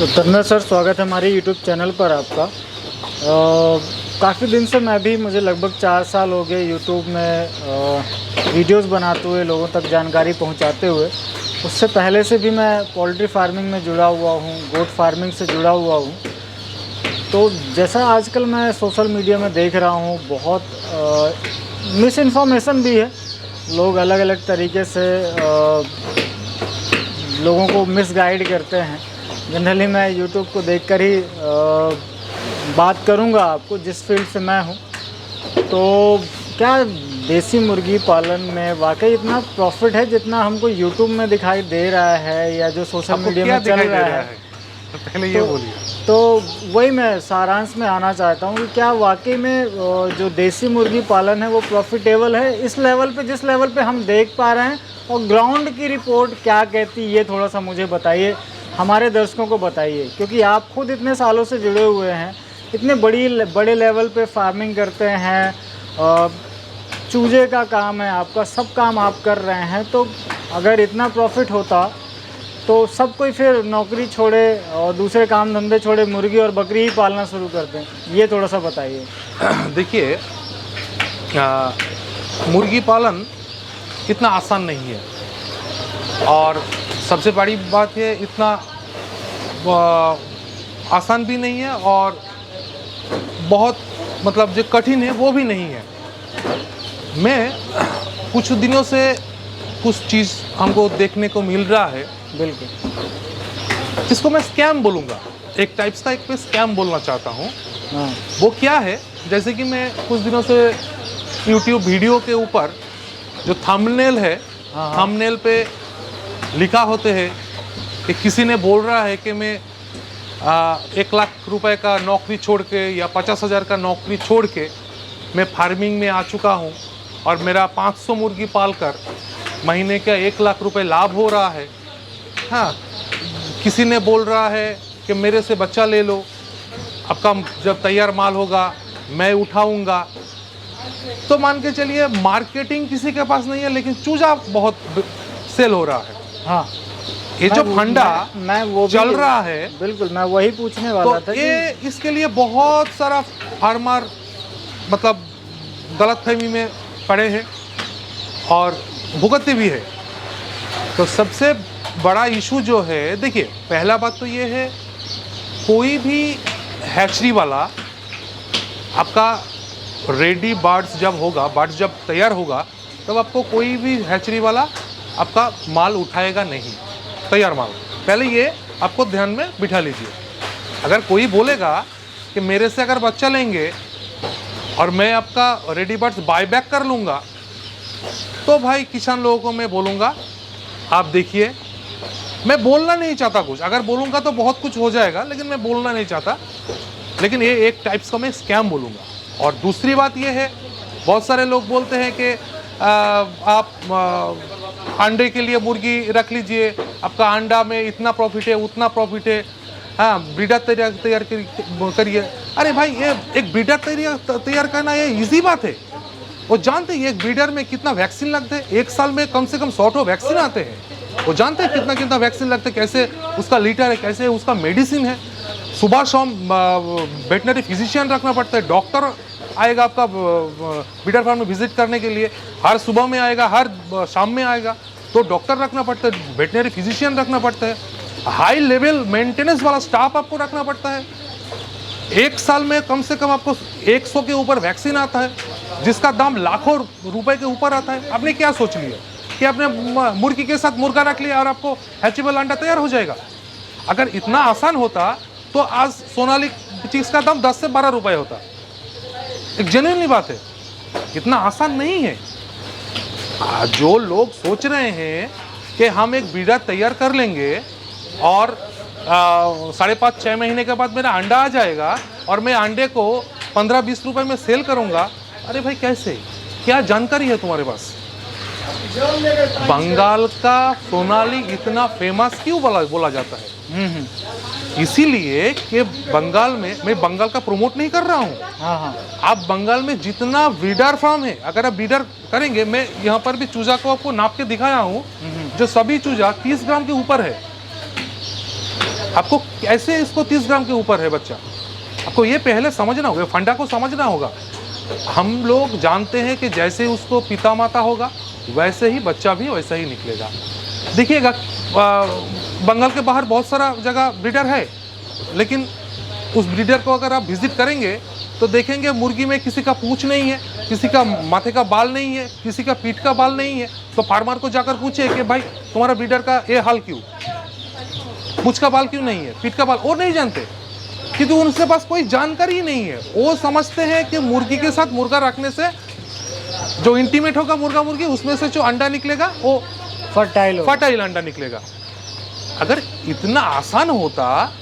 तो तन्मय सर, स्वागत है हमारे यूट्यूब चैनल पर आपका। काफ़ी दिन से मैं भी, मुझे लगभग 4 साल हो गए यूट्यूब में वीडियोस बनाते हुए, लोगों तक जानकारी पहुंचाते हुए। उससे पहले से भी मैं पोल्ट्री फार्मिंग में जुड़ा हुआ हूं, गोट फार्मिंग से जुड़ा हुआ हूं। तो जैसा आजकल मैं सोशल मीडिया में देख रहा हूं, बहुत मिस इन्फॉर्मेशन भी है। लोग अलग अलग तरीके से लोगों को मिसगाइड करते हैं। जनरली मैं यूट्यूब को देखकर ही बात करूंगा आपको, जिस फील्ड से मैं हूं। तो क्या देसी मुर्गी पालन में वाकई इतना प्रॉफिट है जितना हमको यूट्यूब में दिखाई दे रहा है, या जो सोशल मीडिया में चल रहा है? तो पहले ये बोलिए। तो वही मैं सारांश में आना चाहता हूँ कि क्या वाकई में जो देसी मुर्गी पालन है वो प्रॉफिटेबल है इस लेवल पे, जिस लेवल पे हम देख पा रहे हैं, और ग्राउंड की रिपोर्ट क्या कहती है, ये थोड़ा सा मुझे बताइए, हमारे दर्शकों को बताइए। क्योंकि आप खुद इतने सालों से जुड़े हुए हैं, इतने बड़े लेवल पे फार्मिंग करते हैं, चूजे का काम है आपका, सब काम आप कर रहे हैं। तो अगर इतना प्रॉफिट होता तो सब कोई फिर नौकरी छोड़े और दूसरे काम धंधे छोड़े, मुर्गी और बकरी ही पालना शुरू करते हैं। ये थोड़ा सा बताइए। देखिए, मुर्गी पालन इतना आसान नहीं है, और सबसे बड़ी बात है इतना आसान भी नहीं है, और बहुत मतलब जो कठिन है वो भी नहीं है। मैं कुछ दिनों से कुछ चीज़ हमको देखने को मिल रहा है। बिल्कुल, इसको मैं स्कैम बोलूँगा, एक टाइप्स का, एक पे स्कैम बोलना चाहता हूँ। हाँ। वो क्या है, जैसे कि मैं कुछ दिनों से YouTube वीडियो के ऊपर जो थंबनेल है, हाँ। थंबनेल पे लिखा होते हैं कि किसी ने बोल रहा है कि मैं 1 लाख रुपए का नौकरी छोड़ के या 50,000 का नौकरी छोड़ के मैं फार्मिंग में आ चुका हूँ, और मेरा 500 मुर्गी पालकर महीने का 1 लाख रुपए लाभ हो रहा है। हाँ, किसी ने बोल रहा है कि मेरे से बच्चा ले लो, आपका जब तैयार माल होगा मैं उठाऊंगा। तो मान के चलिए मार्केटिंग किसी के पास नहीं है, लेकिन चूजा बहुत सेल हो रहा है। हाँ, ये जो फंडा मैं वो चल रहा है, बिल्कुल मैं वही पूछने वाला था तो ये इसके लिए बहुत सारा फार्मर मतलब गलतफहमी में पड़े हैं और भुगतते भी है। तो सबसे बड़ा इशू जो है, देखिए, पहला बात तो ये है, कोई भी हैचरी वाला आपका रेडी बर्ड्स जब होगा, बर्ड्स जब तैयार होगा, तब आपको कोई भी हैचरी वाला आपका माल उठाएगा नहीं, तैयार माल। पहले ये आपको ध्यान में बिठा लीजिए। अगर कोई बोलेगा कि मेरे से अगर बच्चा लेंगे और मैं आपका रेडी बर्ड्स बाय बैक कर लूँगा, तो भाई किसान लोगों को मैं बोलूँगा, आप देखिए, मैं बोलना नहीं चाहता कुछ, अगर बोलूँगा तो बहुत कुछ हो जाएगा, लेकिन मैं बोलना नहीं चाहता, लेकिन ये एक टाइप्स का मैं स्कैम बोलूँगा। और दूसरी बात ये है, बहुत सारे लोग बोलते हैं कि आप अंडे के लिए मुर्गी रख लीजिए, आपका अंडा में इतना प्रॉफिट है, उतना प्रॉफिट है, हाँ, ब्रीडर तैयार करिए। अरे भाई, ये एक ब्रीडर तैयार करना ये इजी बात है। वो जानते हैं एक ब्रीडर में कितना वैक्सीन लगते हैं, 1 साल में कम से कम 100 वैक्सीन आते हैं। वो जानते हैं कितना कितना वैक्सीन लगते हैं, कैसे उसका लीटर है, कैसे उसका मेडिसिन है। सुबह शाम वेटनरी फिजिशियन रखना पड़ता है, डॉक्टर आएगा आपका ब्रीडर फार्म में विजिट करने के लिए, हर सुबह में आएगा, हर शाम में आएगा, तो डॉक्टर रखना पड़ता है, वेटनरी फिजिशियन रखना पड़ता है, हाई लेवल मेंटेनेंस वाला स्टाफ आपको रखना पड़ता है। 1 साल में कम से कम आपको 100 के ऊपर वैक्सीन आता है, जिसका दाम लाखों रुपए के ऊपर आता है। आपने क्या सोच लिया कि आपने मुर्गी के साथ मुर्गा रख लिया और आपको हैचेबल अंडा तैयार हो जाएगा? अगर इतना आसान होता तो आज सोनाली चीज़ का दाम 10 से 12 रुपए होता। एक जेन्युइनली बात है, इतना आसान नहीं है। जो लोग सोच रहे हैं कि हम एक ब्रीडर तैयार कर लेंगे और 5.5-6 महीने के बाद मेरा अंडा आ जाएगा और मैं अंडे को 15-20 रुपए में सेल करूंगा, अरे भाई कैसे? क्या जानकारी है तुम्हारे पास? बंगाल का सोनाली इतना फेमस क्यों बोला जाता है? इसीलिए कि बंगाल में, मैं बंगाल का प्रमोट नहीं कर रहा हूँ। हाँ। आप बंगाल में जितना ब्रीडर फार्म है, अगर आप ब्रीडर करेंगे, मैं यहाँ पर भी चूजा को आपको नाप के दिखाया हूँ, जो सभी चूजा 30 ग्राम के ऊपर है। आपको ऐसे इसको 30 ग्राम के ऊपर है बच्चा, आपको ये पहले समझना होगा, फंडा को समझना होगा। हम लोग जानते हैं कि जैसे उसको पिता माता होगा वैसे ही बच्चा भी वैसा ही निकलेगा। देखिएगा बंगाल के बाहर बहुत सारा जगह ब्रीडर है, लेकिन उस ब्रीडर को अगर आप विजिट करेंगे तो देखेंगे मुर्गी में किसी का पूंछ नहीं है, किसी का माथे का बाल नहीं है, किसी का पीठ का बाल नहीं है। तो फार्मर को जाकर पूछे कि भाई तुम्हारा ब्रीडर का ये हाल क्यों, पूंछ का बाल क्यों नहीं है, पीठ का बाल, वो नहीं जानते क्योंकि उनके पास कोई जानकारी ही नहीं है। वो समझते हैं कि मुर्गी के साथ मुर्गा रखने से जो इंटीमेट होगा मुर्गा मुर्गी, उसमें से जो अंडा निकलेगा वो फर्टाइल अंडा निकलेगा। अगर इतना आसान होता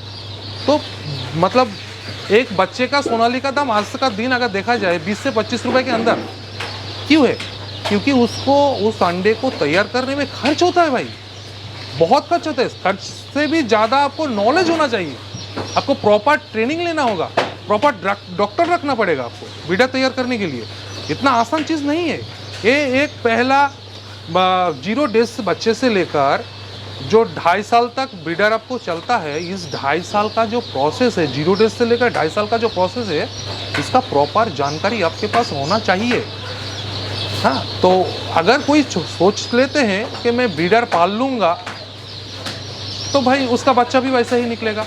तो मतलब एक बच्चे का सोनाली का दाम आज का दिन अगर देखा जाए 20 से 25 रुपए के अंदर क्यों है? क्योंकि उसको उस अंडे को तैयार करने में खर्च होता है भाई, बहुत खर्च होता है। खर्च से भी ज़्यादा आपको नॉलेज होना चाहिए, आपको प्रॉपर ट्रेनिंग लेना होगा, प्रॉपर डॉक्टर रखना पड़ेगा आपको ब्रीडर तैयार करने के लिए। इतना आसान चीज़ नहीं है ये। एक पहला 0 डेज बच्चे से लेकर जो 2.5 साल तक ब्रीडर आपको चलता है, इस 2.5 साल का जो प्रोसेस है, 0 डेज से लेकर 2.5 साल का जो प्रोसेस है, इसका प्रॉपर जानकारी आपके पास होना चाहिए। हाँ, तो अगर कोई सोच लेते हैं कि मैं ब्रीडर पाल लूँगा तो भाई उसका बच्चा भी वैसा ही निकलेगा।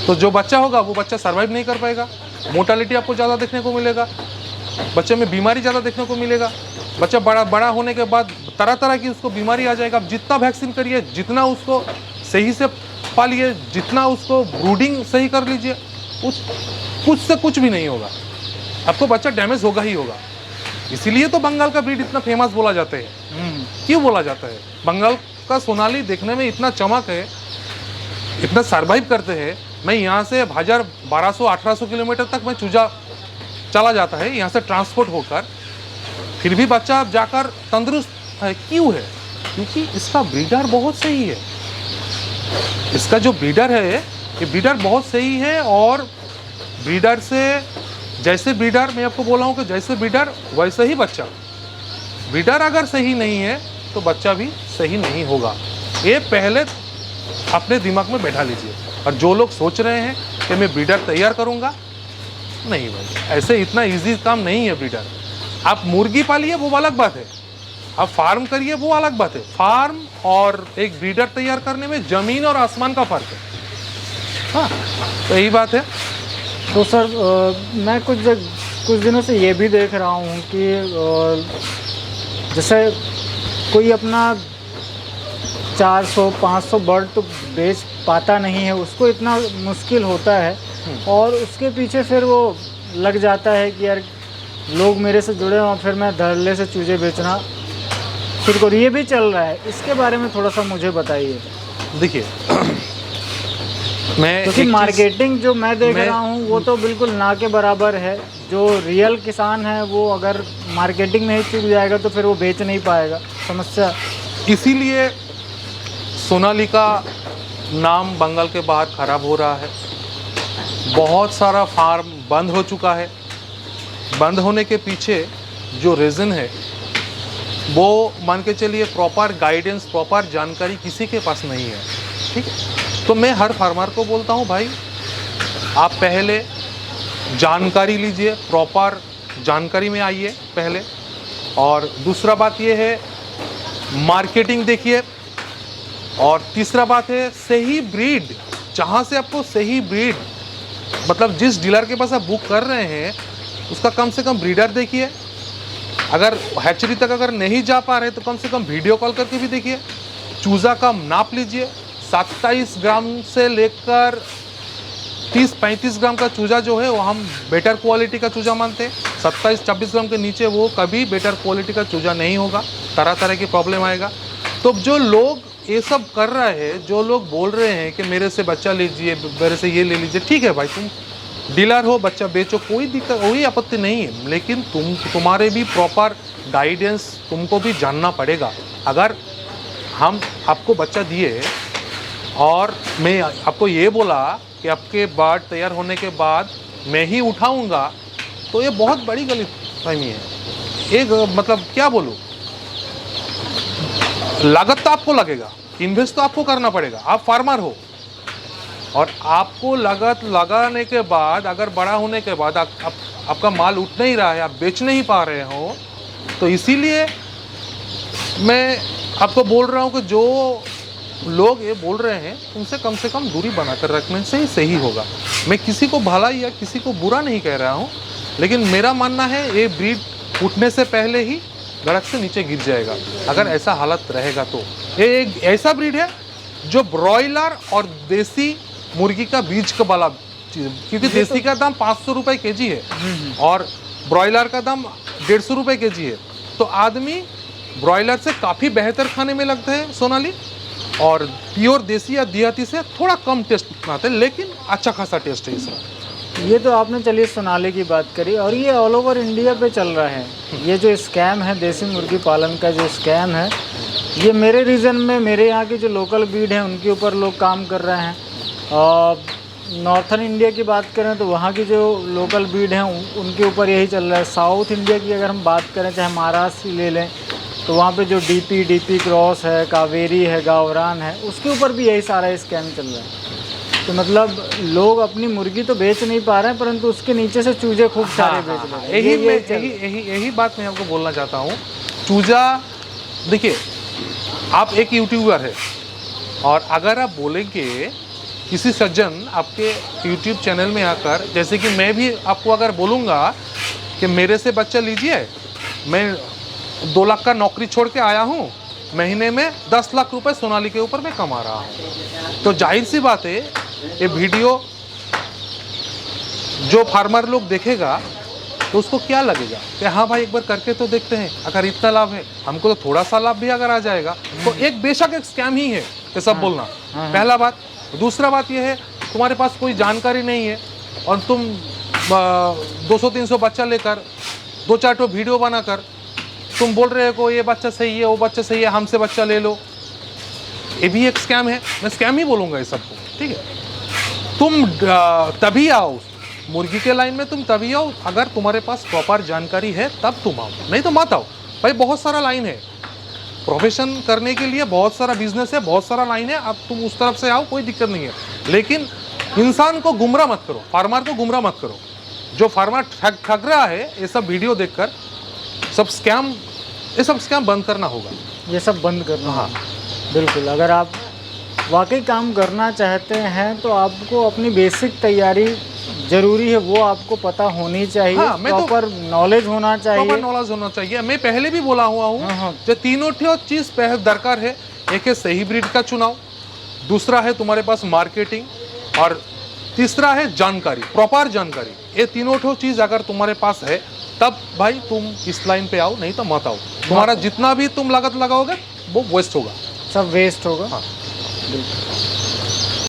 तो जो बच्चा होगा वो बच्चा सर्वाइव नहीं कर पाएगा, मोर्टालिटी आपको ज़्यादा देखने को मिलेगा, बच्चे में बीमारी ज़्यादा देखने को मिलेगा। बच्चा बड़ा होने के बाद तरह तरह की उसको बीमारी आ जाएगा। आप जितना वैक्सीन करिए, जितना उसको सही से पालिए, जितना उसको ब्रूडिंग सही कर लीजिए, कुछ से कुछ भी नहीं होगा, आपको बच्चा डैमेज होगा ही होगा। इसीलिए तो बंगाल का ब्रीड इतना फेमस बोला जाता है। क्यों बोला जाता है? बंगाल का सोनाली देखने में इतना चमक है, इतना सर्वाइव करते हैं। मैं यहाँ से 1200-1800 किलोमीटर तक मैं चूजा चला जाता है यहाँ से ट्रांसपोर्ट होकर, फिर भी बच्चा जाकर तंदुरुस्त है। क्यों है? क्योंकि इसका ब्रीडर बहुत सही है। इसका जो ब्रीडर है ये ब्रीडर बहुत सही है। और ब्रीडर से जैसे ब्रीडर, मैं आपको बोला हूँ कि जैसे ब्रीडर वैसे ही बच्चा। ब्रीडर अगर सही नहीं है तो बच्चा भी सही नहीं होगा। ये पहले अपने दिमाग में बैठा लीजिए। और जो लोग सोच रहे हैं कि मैं ब्रीडर तैयार करूँगा, नहीं भाई, ऐसे इतना इजी काम नहीं है ब्रीडर। आप मुर्गी पालिए वो अलग बात है, आप फार्म करिए वो अलग बात है। फार्म और एक ब्रीडर तैयार करने में ज़मीन और आसमान का फ़र्क है। हाँ, तो यही बात है। तो सर मैं कुछ दिनों से ये भी देख रहा हूँ कि जैसे कोई अपना 400-500 बर्ड तो बेच पाता नहीं है, उसको इतना मुश्किल होता है और उसके पीछे फिर वो लग जाता है कि यार लोग मेरे से जुड़े हों, फिर मैं धड़ल्ले से चूजे बेचना फिर को, ये भी चल रहा है। इसके बारे में थोड़ा सा मुझे बताइए। देखिए मैं क्योंकि मार्केटिंग जो मैं देख रहा हूँ वो तो बिल्कुल ना के बराबर है। जो रियल किसान है वो अगर मार्केटिंग में ही चूक जाएगा तो फिर वो बेच नहीं पाएगा, समस्या। इसीलिए सोनाली का नाम बंगाल के बाहर ख़राब हो रहा है। बहुत सारा फार्म बंद हो चुका है। बंद होने के पीछे जो रीज़न है वो मान के चलिए प्रॉपर गाइडेंस, प्रॉपर जानकारी किसी के पास नहीं है। ठीक है, तो मैं हर फार्मर को बोलता हूँ भाई आप पहले जानकारी लीजिए, प्रॉपर जानकारी में आइए पहले। और दूसरा बात ये है मार्केटिंग देखिए। और तीसरा बात है सही ब्रीड, जहाँ से आपको सही ब्रीड, मतलब जिस डीलर के पास आप बुक कर रहे हैं उसका कम से कम ब्रीडर देखिए। अगर हैचरी तक अगर नहीं जा पा रहे तो कम से कम वीडियो कॉल करके भी देखिए। चूज़ा का नाप लीजिए, 27 ग्राम से लेकर 30-35 ग्राम का चूज़ा जो है वो हम बेटर क्वालिटी का चूज़ा मानते हैं। 27-26 ग्राम के नीचे वो कभी बेटर क्वालिटी का चूज़ा नहीं होगा, तरह तरह की प्रॉब्लम आएगा। तो जो लोग ये सब कर रहे हैं, जो लोग बोल रहे हैं कि मेरे से बच्चा लीजिए, मेरे से ये ले लीजिए, ठीक है भाई, तुम डीलर हो, बच्चा बेचो, कोई दिक्कत, कोई आपत्ति नहीं है। लेकिन तुम्हारे भी प्रॉपर गाइडेंस तुमको भी जानना पड़ेगा। अगर हम आपको बच्चा दिए और मैं आपको ये बोला कि आपके बर्ड तैयार होने के बाद मैं ही उठाऊंगा, तो ये बहुत बड़ी गलतफहमी है। एक मतलब क्या बोलूँ, लागत तो आपको लगेगा, इन्वेस्ट तो आपको करना पड़ेगा। आप फार्मर हो, और आपको लागत लगाने के बाद, अगर बड़ा होने के बाद आपका माल उठ नहीं रहा है, आप बेच नहीं पा रहे हो, तो इसीलिए मैं आपको बोल रहा हूँ कि जो लोग ये बोल रहे हैं उनसे कम से कम दूरी बनाकर रखने से ही सही होगा। मैं किसी को भला या किसी को बुरा नहीं कह रहा हूँ, लेकिन मेरा मानना है ये ब्रीड उठने से पहले ही गड़क से नीचे गिर जाएगा अगर ऐसा हालत रहेगा तो। ये एक ऐसा ब्रीड है जो ब्रॉयलर और देसी मुर्गी का बीज का वाला चीज़, क्योंकि देसी का दाम 500 रुपये केजी है और ब्रॉयलर का दाम 150 रुपये केजी है। तो आदमी ब्रॉयलर से काफ़ी बेहतर खाने में लगता है सोनाली, और प्योर देसी या देहाती से थोड़ा कम टेस्ट आता है, लेकिन अच्छा खासा टेस्ट है इसका। ये तो आपने चलिए सोनाली की बात करी, और ये ऑल ओवर इंडिया पे चल रहा है। ये जो स्कैम है देसी मुर्गी पालन का, जो स्कैम है, ये मेरे रीजन में मेरे यहाँ की जो लोकल ब्रीड हैं उनके ऊपर लोग काम कर रहे हैं। और नॉर्थन इंडिया की बात करें तो वहाँ की जो लोकल ब्रीड हैं उनके ऊपर यही चल रहा है। साउथ इंडिया की अगर हम बात करें, चाहे महाराष्ट्र ले लें, तो वहाँ पे जो डीपी क्रॉस है, कावेरी है, गावरान है, उसके ऊपर भी यही सारा स्कैम चल रहा है। तो मतलब लोग अपनी मुर्गी तो बेच नहीं पा रहे हैं, परंतु उसके नीचे से चूजे खूब सारे बेच रहे हैं। यही बात मैं आपको बोलना चाहता हूँ। चूजा, देखिए आप एक यूट्यूबर है, और अगर आप बोलेंगे किसी सज्जन आपके यूट्यूब चैनल में आकर, जैसे कि मैं भी आपको अगर बोलूँगा कि मेरे से बच्चा लीजिए, मैं 2 लाख का नौकरी छोड़ के आया हूँ, महीने में 10 लाख रुपए सोनाली के ऊपर मैं कमा रहा हूँ, तो जाहिर सी बात है ये वीडियो जो फार्मर लोग देखेगा तो उसको क्या लगेगा कि हाँ भाई एक बार करके तो देखते हैं, अगर इतना लाभ है हमको तो थोड़ा सा लाभ भी अगर आ जाएगा तो एक बेशक एक स्कैम ही है ये सब बोलना। पहला बात। दूसरा बात यह है, तुम्हारे पास कोई जानकारी नहीं है और तुम 200-300 बच्चा लेकर 2-4 ठो वीडियो बनाकर तुम बोल रहे हो ये बच्चा सही है, वो बच्चा सही है, हमसे बच्चा ले लो, ये भी एक स्कैम है। मैं स्कैम ही बोलूँगा ये सबको, ठीक है। तुम तभी आओ मुर्गी के लाइन में, तुम तभी आओ अगर तुम्हारे पास प्रॉपर जानकारी है, तब तुम आओ, नहीं तो मत आओ भाई। बहुत सारा लाइन है प्रोफेशन करने के लिए, बहुत सारा बिजनेस है, बहुत सारा लाइन है, अब तुम उस तरफ से आओ, कोई दिक्कत नहीं है। लेकिन इंसान को गुमराह मत करो, फार्मर को गुमराह मत करो। जो फार्मर ठग रहा है ये सब वीडियो देखकर, सब स्कैम, ये सब स्कैम बंद करना होगा, ये सब बंद करना। हाँ बिल्कुल। अगर आप वाकई काम करना चाहते हैं तो आपको अपनी बेसिक तैयारी जरूरी है, वो आपको पता होनी चाहिए। हाँ, प्रॉपर नॉलेज होना चाहिए, प्रॉपर नॉलेज होना चाहिए। मैं पहले भी बोला हुआ हूँ जो तीनों चीज़ दरकार है। एक है सही ब्रीड का चुनाव, दूसरा है तुम्हारे पास मार्केटिंग, और तीसरा है जानकारी, प्रॉपर जानकारी। ये तीनों चीज़ अगर तुम्हारे पास है तब भाई तुम इस लाइन पे आओ, नहीं तो मत आओ। तुम्हारा जितना भी तुम लागत लगाओगे वो वेस्ट होगा, सब वेस्ट होगा। हाँ।